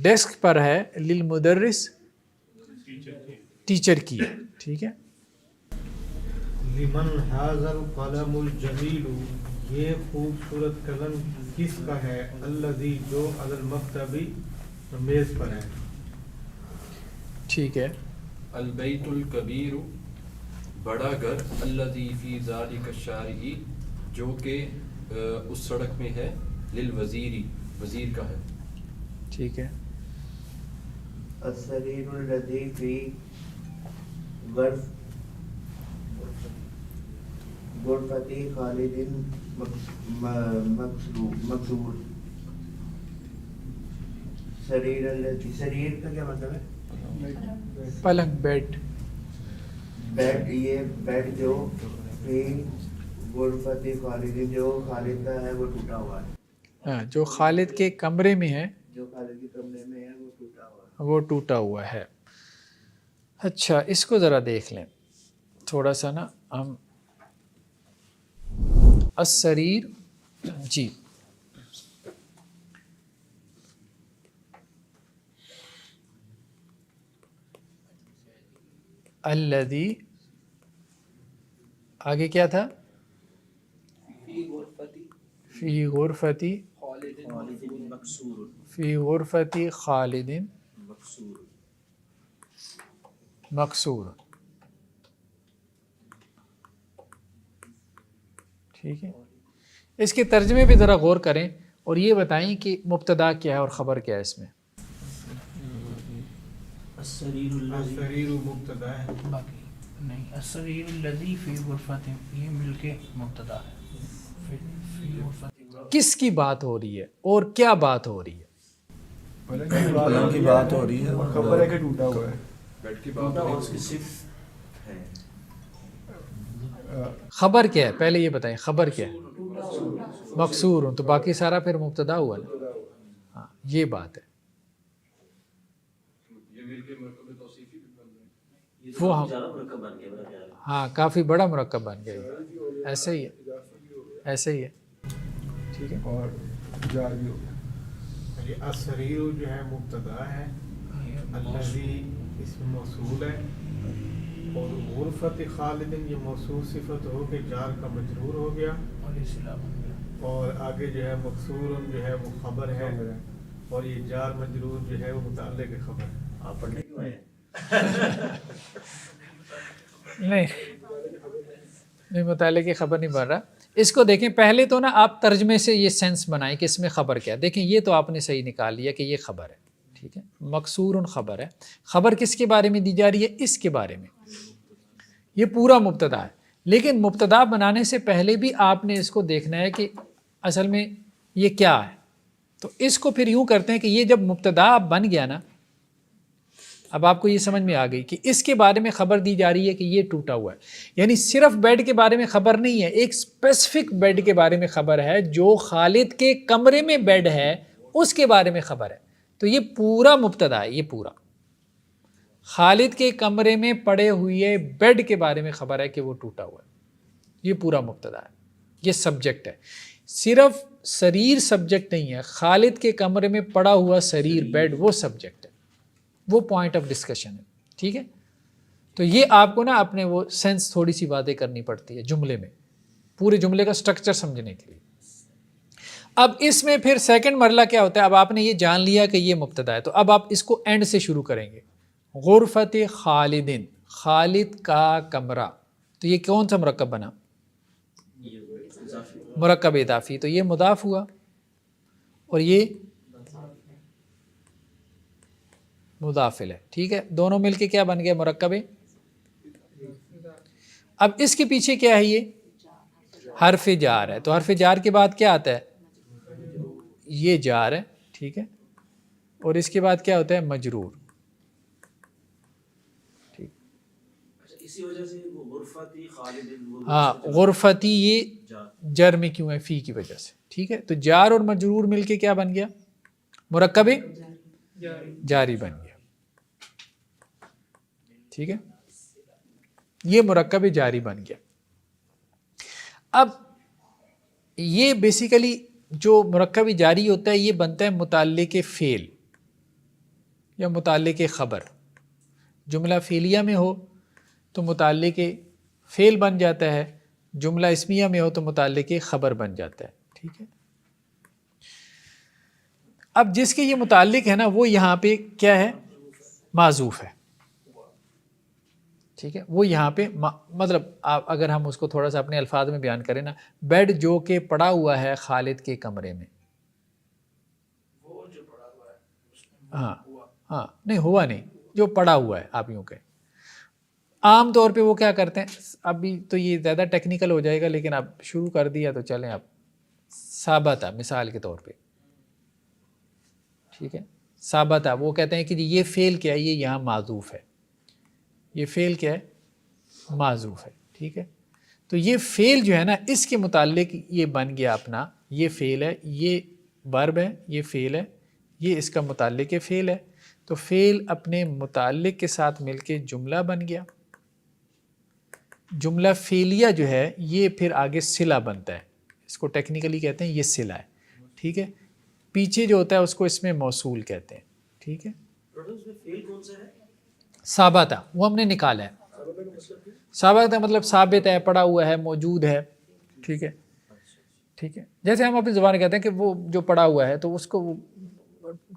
Speaker 1: ڈیسک پر ہے, للمدرس ٹیچر کی ہے. ٹھیک ہے.
Speaker 2: لمن ھذا القلم الجمیل, یہ خوبصورت قلم کس کا ہے, الذی جو علی المکتب میز پر ہے.
Speaker 1: ٹھیک ہے.
Speaker 8: البیت الکبیر بڑا گھر, الذی فی ذالک الشارع جو کہ اس سڑک میں ہے, للوزیری وزیر کا ہے.
Speaker 1: ٹھیک ہے.
Speaker 9: السریر الذی فی غرفت خالد مکسور. سریر کا کیا مطلب ہے؟
Speaker 1: پلنگ, بیڈ.
Speaker 9: بیڈ, یہ بیڈ جو فی غرفت خالد جو خالد کا ہے وہ ٹوٹا ہوا ہے.
Speaker 1: ہاں, جو خالد کے کمرے میں ہے,
Speaker 9: جو خالد کے کمرے میں ہے وہ ٹوٹا ہوا ہے.
Speaker 1: وہ ٹوٹا ہوا ہے. اچھا اس کو ذرا دیکھ لیں تھوڑا سا نا ہم. السریر, جی الذی, آگے کیا تھا؟ فی غرفتی فی غرفتی خالد مکسور. ٹھیک ہے. اس کے ترجمے پہ ذرا غور کریں اور یہ بتائیں کہ مبتدا کیا ہے اور خبر کیا ہے اس میں.
Speaker 2: السریر مبتدا ہے,
Speaker 11: باقی نہیں. السریر الذی فی غرفت, یہ مل کے مبتدا ہے. فی غرفت
Speaker 1: کس کی بات ہو رہی ہے اور کیا بات ہو رہی ہے؟
Speaker 4: پلنگ کی بات ہو رہی ہے,
Speaker 5: خبر ہے کہ ٹوٹا ہوا ہے.
Speaker 8: بیڈ کی بات ہے.
Speaker 1: خبر کیا ہے پہلے یہ بتائیں, خبر کیا ہے؟ مکسور ہوں, تو باقی سارا پھر مبتدا ہوا نا. ہاں یہ بات ہے. وہ ہاں کافی بڑا مرکب بن گیا. ایسے ہی ہے, ایسے ہی ہے. ٹھیک ہے.
Speaker 5: اور جار بھی ہو گیا.
Speaker 2: السریر جو ہے مبتدا ہے, الذی اسم موصول ہے, اور غرفت خالد یہ موصول صفت ہو کے جار کا مجرور ہو گیا, اور آگے جو ہے مکسور جو ہے وہ خبر ہے, اور یہ جار مجرور جو ہے وہ متعلق خبر ہے.
Speaker 7: آپ پڑھنے کیوں آئے ہیں؟
Speaker 1: نہیں مطالعے کی خبر نہیں بن رہا. اس کو دیکھیں پہلے تو نا آپ ترجمے سے یہ سینس بنائیں کہ اس میں خبر کیا ہے. دیکھیں یہ تو آپ نے صحیح نکال لیا کہ یہ خبر ہے. ٹھیک ہے, مکسور خبر ہے. خبر کس کے بارے میں دی جا رہی ہے؟ اس کے بارے میں. یہ پورا مبتدا ہے, لیکن مبتدا بنانے سے پہلے بھی آپ نے اس کو دیکھنا ہے کہ اصل میں یہ کیا ہے. تو اس کو پھر یوں کرتے ہیں کہ یہ جب مبتدا بن گیا نا, اب آپ کو یہ سمجھ میں آ گئی کہ اس کے بارے میں خبر دی جا رہی ہے کہ یہ ٹوٹا ہوا ہے. یعنی صرف بیڈ کے بارے میں خبر نہیں ہے, ایک اسپیسیفک بیڈ کے بارے میں خبر ہے جو خالد کے کمرے میں بیڈ ہے اس کے بارے میں خبر ہے. تو یہ پورا مبتدا ہے. یہ پورا خالد کے کمرے میں پڑے ہوئے بیڈ کے بارے میں خبر ہے کہ وہ ٹوٹا ہوا ہے. یہ پورا مبتدا ہے, یہ سبجیکٹ ہے. صرف سریر سبجیکٹ نہیں ہے, خالد کے کمرے میں پڑا ہوا سریر بیڈ وہ سبجیکٹ ہے, وہ پوائنٹ آف ڈسکشن ہے. ٹھیک ہے. تو یہ آپ کو نا اپنے وہ سینس تھوڑی سی باتیں کرنی پڑتی ہے جملے میں, پورے جملے کا سٹرکچر سمجھنے کے لیے. اب اس میں پھر سیکنڈ مرحلہ کیا ہوتا ہے؟ اب آپ نے یہ جان لیا کہ یہ مبتدا ہے, تو اب آپ اس کو اینڈ سے شروع کریں گے. غرفت خالدن, خالد کا کمرہ. تو یہ کون سا مرکب بنا؟ مرکب اضافی. تو یہ مضاف ہوا اور یہ مضافل ہے. ٹھیک ہے, دونوں مل کے کیا بن گیا؟ مرکب. اب اس کے پیچھے کیا ہے؟ یہ حرف جار ہے. تو حرف جار کے بعد کیا آتا ہے؟ یہ جار ہے. ٹھیک ہے, اور اس کے بعد کیا ہوتا ہے؟ مجرور.
Speaker 7: اسی وجہ سے وہ غرفتی خالد،
Speaker 1: ہاں غرفتی یہ جر میں کیوں ہے؟ فی کی وجہ سے، ٹھیک ہے. تو جار اور مجرور مل کے کیا بن گیا؟ مرکب جاری بن گیا، ٹھیک ہے. یہ مرکب جاری بن گیا. اب یہ بیسیکلی جو مرکب جاری ہوتا ہے یہ بنتا ہے متعلق فعل یا متعلق خبر. جملہ فعلیہ میں ہو تو متعلق فعل بن جاتا ہے، جملہ اسمیہ میں ہو تو متعلق خبر بن جاتا ہے، ٹھیک ہے. اب جس کے یہ متعلق ہے نا وہ یہاں پہ کیا ہے؟ معذوف ہے، ٹھیک ہے. وہ یہاں پہ مطلب اگر ہم اس کو تھوڑا سا اپنے الفاظ میں بیان کریں نا، بیڈ جو کہ پڑا ہوا ہے خالد کے کمرے میں. ہاں ہاں نہیں ہوا نہیں، جو پڑا ہوا ہے آپ یوں کہیں. عام طور پہ وہ کیا کرتے ہیں، ابھی تو یہ زیادہ ٹیکنیکل ہو جائے گا لیکن اب شروع کر دیا تو چلیں. اب ثابتہ مثال کے طور پہ، ٹھیک ہے، ثابتہ وہ کہتے ہیں کہ یہ فعل کیا ہے؟ یہ یہاں معذوف ہے. یہ فعل کیا ہے؟ معذوف ہے، ٹھیک ہے. تو یہ فعل جو ہے نا اس کے متعلق یہ بن گیا اپنا، یہ فعل ہے، یہ ورب ہے، یہ فعل ہے، یہ اس کا متعلق فعل ہے. تو فعل اپنے متعلق کے ساتھ مل کے جملہ بن گیا. جملہ فعلیہ جو ہے یہ پھر آگے صلہ بنتا ہے، اس کو ٹیکنیکلی کہتے ہیں یہ صلہ ہے، ٹھیک ہے. پیچھے جو ہوتا ہے اس کو اس میں موصول کہتے ہیں، ٹھیک ہے. ثابتہ وہ ہم نے نکالا ہے. ثابتہ مطلب ثابت ہے، پڑا ہوا ہے، موجود ہے، ٹھیک ہے، ٹھیک ہے. جیسے ہم اپنی زبان کہتے ہیں کہ وہ جو پڑا ہوا ہے تو اس کو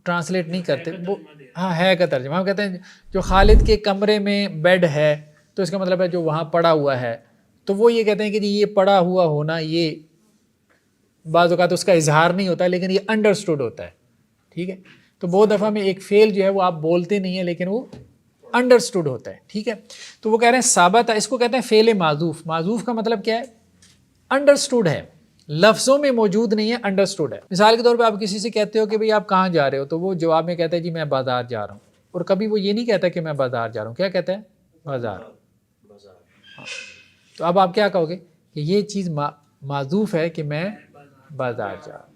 Speaker 1: ٹرانسلیٹ نہیں کرتے، وہ ہاں ہے کا ترجمہ. ہم کہتے ہیں جو خالد کے کمرے میں بیڈ ہے تو اس کا مطلب ہے جو وہاں پڑا ہوا ہے. تو وہ یہ کہتے ہیں کہ یہ پڑا ہوا ہونا یہ بعض اوقات اس کا اظہار نہیں ہوتا لیکن یہ انڈرسٹوڈ ہوتا ہے، ٹھیک ہے. تو بہت دفعہ میں ایک فعل جو ہے وہ آپ بولتے نہیں ہیں لیکن وہ انڈرسٹوڈ ہوتا ہے، ٹھیک ہے. تو وہ کہہ رہے ہیں ثابت ہے، اس کو کہتے ہیں فعل معذوف. معذوف کا مطلب کیا ہے؟ انڈرسٹوڈ ہے، لفظوں میں موجود نہیں ہے، انڈرسٹوڈ ہے. مثال کے طور پہ آپ کسی سے کہتے ہو کہ بھئی آپ کہاں جا رہے ہو، تو وہ جواب میں کہتا ہے جی میں بازار جا رہا ہوں. اور کبھی وہ یہ نہیں کہتا کہ میں بازار جا رہا ہوں، کیا کہتا ہے؟ بازار. تو اب آپ کیا کہو گے کہ یہ چیز معذوف ہے کہ میں بازار جا رہا ہوں،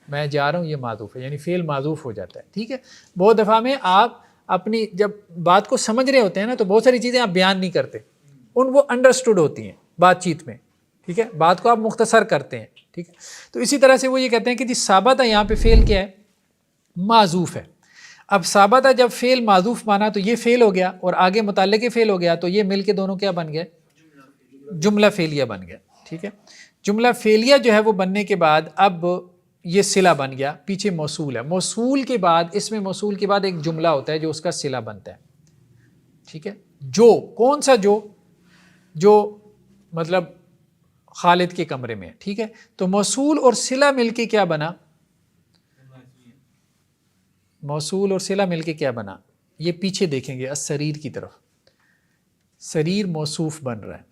Speaker 1: میں جا رہا ہوں، یہ معذوف ہے، یعنی فعل معذوف ہو جاتا ہے، ٹھیک ہے. بہت دفعہ میں آپ اپنی جب بات کو سمجھ رہے ہوتے ہیں نا تو بہت ساری چیزیں آپ بیان نہیں کرتے، وہ انڈرسٹوڈ ہوتی ہیں بات چیت میں، ٹھیک ہے. بات کو آپ مختصر کرتے ہیں، ٹھیک ہے. تو اسی طرح سے وہ یہ کہتے ہیں کہ جی ثابتہ یہاں پہ فعل کیا ہے؟ معذوف ہے. اب ثابتہ جب فعل معذوف مانا تو یہ فعل ہو گیا اور آگے متعلق فعل ہو گیا، تو یہ مل کے دونوں کیا بن گئے؟ جملہ فعلیہ بن گیا، ٹھیک ہے. جملہ فعلیہ جو ہے وہ بننے کے بعد اب یہ صلہ بن گیا، پیچھے موصول ہے. موصول کے بعد اس میں موصول کے بعد ایک جملہ ہوتا ہے جو اس کا صلہ بنتا ہے، ٹھیک ہے. جو کون سا جو مطلب خالد کے کمرے میں، ٹھیک ہے. تو موصول اور صلہ مل کے کیا بنا؟ موصول اور صلہ مل کے کیا بنا؟ یہ پیچھے دیکھیں گے السریر کی طرف. سریر موصوف بن رہا ہے.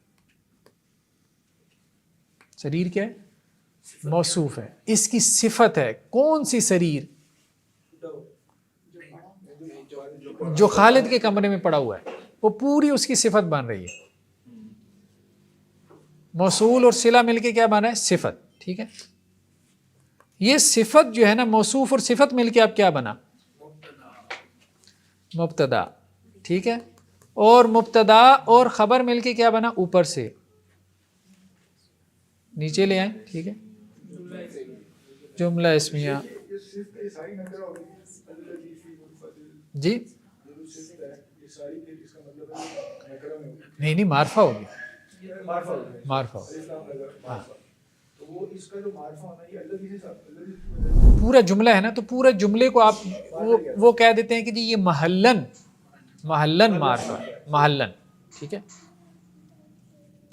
Speaker 1: سریر کیا ہے؟ موصوف ہے. اس کی صفت ہے کون سی؟ سریر جو خالد کے کمرے میں پڑا ہوا ہے، وہ پوری اس کی صفت بن رہی ہے. موصول اور صلہ مل کے کیا بنا ہے؟ صفت، ٹھیک ہے. یہ صفت جو ہے نا موصوف اور صفت مل کے اب کیا بنا؟ مبتدا، ٹھیک ہے. اور مبتدا اور خبر مل کے کیا بنا؟ اوپر سے نیچے لے آئیں، ٹھیک ہے. جملہ اسمیہ جی نہیں معرفہ ہوگی، معرفہ ہاں. پورا جملہ ہے نا تو پورا جملے کو آپ وہ کہہ دیتے ہیں کہ جی یہ محلن معرفہ، محلن، ٹھیک ہے.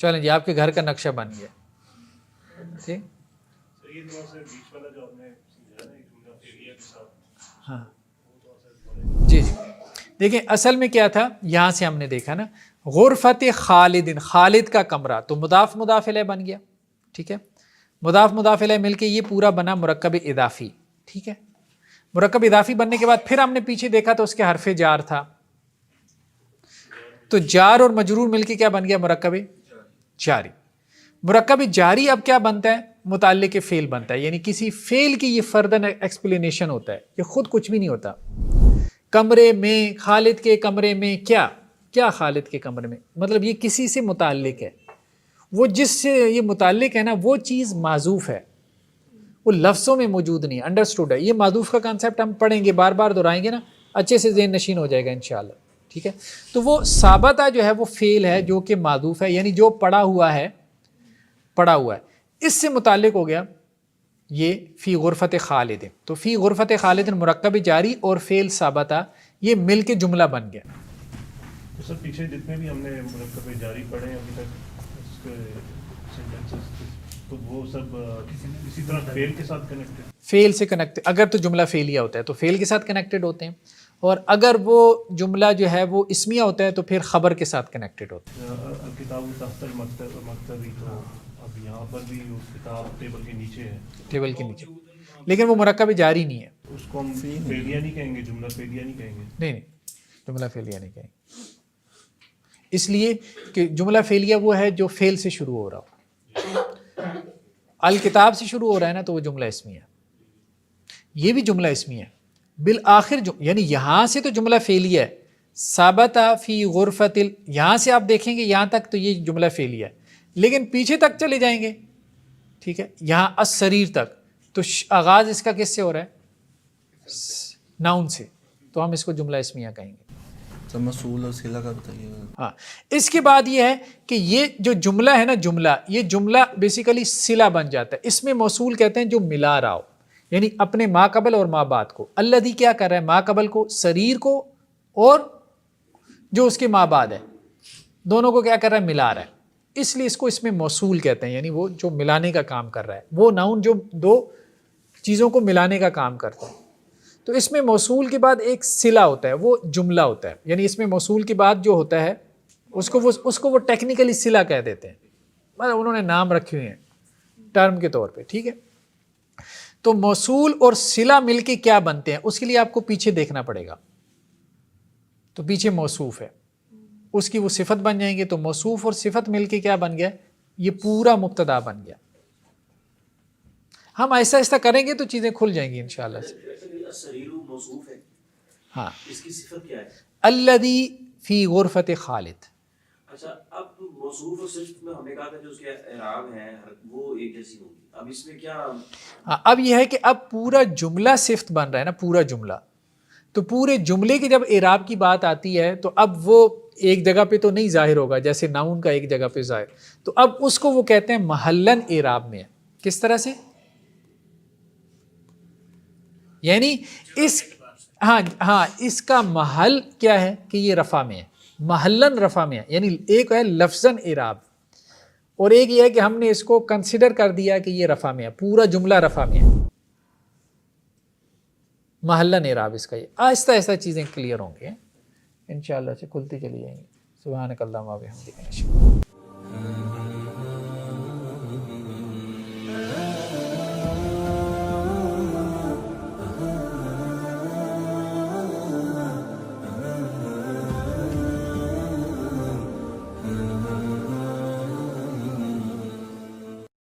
Speaker 1: چلیں جی آپ کے گھر کا نقشہ بن گیا، ٹھیک. ہاں جی جی دیکھیں اصل میں کیا تھا، یہاں سے ہم نے دیکھا نا غرفت خالد، خالد کا کمرہ، تو مضاف مضاف الیہ بن گیا، ٹھیک ہے. مضاف مضاف الیہ مل کے یہ پورا بنا مرکب اضافی، ٹھیک ہے. مرکب اضافی بننے کے بعد پھر ہم نے پیچھے دیکھا تو اس کے حرف جار تھا، تو جار اور مجرور مل کے کیا بن گیا؟ مرکب جاری. مرکب جاری اب کیا بنتا ہے؟ متعلق فعل بنتا ہے، یعنی کسی فعل کی یہ فردن ایکسپلینیشن ہوتا ہے، یہ خود کچھ بھی نہیں ہوتا. کمرے میں، خالد کے کمرے میں، کیا خالد کے کمرے میں، مطلب یہ کسی سے متعلق ہے، وہ جس سے یہ متعلق ہے نا وہ چیز معذوف ہے، وہ لفظوں میں موجود نہیں ہے، انڈرسٹوڈ ہے. یہ معذوف کا کانسیپٹ ہم پڑھیں گے، بار بار دہرائیں گے نا، اچھے سے ذہن نشین ہو جائے گا انشاءاللہ. ٹھیک ہے، تو وہ ثابتہ جو ہے وہ فعل ہے جو کہ معذوف ہے، یعنی جو پڑا ہوا ہے، اس سے متعلق ہو گیا یہ فی غرفت خالد. تو فی غرفت خالد مرکب جاری اور فعل ثابتہ یہ مل کے جملہ بن گیا.
Speaker 10: تو سر پیچھے جتنے بھی ہم نے مرکب جاری پڑھے ہیں ابھی تک تو وہ سب اسی طرح فعل کے ساتھ کنیکٹڈ،
Speaker 1: فعل سے کنیکٹ، اگر تو جملہ فعلیہ ہوتا ہے تو فعل کے ساتھ کنیکٹڈ ہوتے ہیں، اور اگر وہ جملہ جو ہے وہ اسمیہ ہوتا ہے تو پھر خبر کے ساتھ کنیکٹڈ ہوتا ہے.
Speaker 10: الکتاب تحت المکتبی، تو اب یہاں پر بھی اس کتاب ٹیبل کے نیچے ہے،
Speaker 1: ٹیبل کے نیچے، لیکن وہ مرکب جاری نہیں ہے.
Speaker 10: اس کو ہم فعلیہ نہیں کہیں گے، جملہ فعلیہ نہیں کہیں گے.
Speaker 1: نہیں، جملہ فعلیہ نہیں کہیں گے، اس لیے کہ جملہ فعلیہ وہ ہے جو فعل سے شروع ہو رہا ہو. الکتاب سے شروع ہو رہا ہے نا تو وہ جملہ اسمی ہے، یہ بھی جملہ اسمی ہے. بالآخر یعنی یہاں سے تو جملہ فعلیہ ہے، ثابتہ فی غرفت یہاں سے آپ دیکھیں گے یہاں تک تو یہ جملہ فعلیہ ہے، لیکن پیچھے تک چلے جائیں گے، ٹھیک ہے، یہاں السریر تک تو آغاز اس کا کس سے ہو رہا ہے؟ ناؤن سے، تو ہم اس کو جملہ اسمیہ کہیں گے.
Speaker 4: مسئول اور صلہ کا بتائیے.
Speaker 1: ہاں، اس کے بعد یہ ہے کہ یہ جو جملہ ہے نا، یہ جملہ بیسیکلی صلہ بن جاتا ہے. اس میں موصول کہتے ہیں جو ملا رہا ہو، یعنی اپنے ما قبل اور ما بعد کو. الذی کیا کر رہا ہے؟ ما قبل کو، سریر کو، اور جو اس کے ما بعد ہے، دونوں کو کیا کر رہا ہے؟ ملا رہا ہے. اس لیے اس کو اس میں موصول کہتے ہیں، یعنی وہ جو ملانے کا کام کر رہا ہے، وہ ناؤن جو دو چیزوں کو ملانے کا کام کرتا ہے. تو اس میں موصول کے بعد ایک صلہ ہوتا ہے، وہ جملہ ہوتا ہے. یعنی اس میں موصول کے بعد جو ہوتا ہے اس کو وہ ٹیکنیکلی صلہ کہہ دیتے ہیں، مطلب انہوں نے نام رکھے ہوئے ہیں ٹرم کے طور پہ. ٹھیک ہے، تو موصول اور صلہ مل کے کیا بنتے ہیں، اس کے لیے آپ کو پیچھے دیکھنا پڑے گا. تو پیچھے موصوف ہے، اس کی وہ صفت بن جائیں گے. تو موصوف اور صفت مل کے کیا بن گیا؟ یہ پورا مبتدا بن گیا. ہم ایسا ایسا کریں گے تو چیزیں کھل جائیں گی انشاءاللہ سے.
Speaker 7: موصوف ہے،
Speaker 1: ہاں،
Speaker 7: اس کی صفت کیا ہے؟
Speaker 1: الذی فی غرفت خالد.
Speaker 7: اچھا، اب موصوف اور صفت میں ہم نے کہا تھا جو اس کے اعراب ہیں وہ ایک جیسی ہوگی. اب اس میں کیا؟
Speaker 1: ہاں، اب یہ ہے کہ اب پورا جملہ صفت بن رہا ہے نا، پورا جملہ. تو پورے جملے کی جب اعراب کی بات آتی ہے تو اب وہ ایک جگہ پہ تو نہیں ظاہر ہوگا جیسے ناؤن کا ایک جگہ پہ ظاہر. تو اب اس کو وہ کہتے ہیں محلن اعراب میں. کس طرح سے؟ یعنی اس کا محل کیا ہے کہ یہ رفع میں ہے، محلن رفع میں ہے. یعنی ایک ہے لفظاً اعراب، اور ایک یہ ہے کہ ہم نے اس کو کنسیڈر کر دیا کہ یہ رفع میں ہے، پورا جملہ رفع میں ہے. محلن اعراب اس کا یہ. آہستہ آہستہ چیزیں کلیئر ہوں گے انشاءاللہ سے، کھلتی چلی جائیں گی. سبحانک اللہم و بحمدک.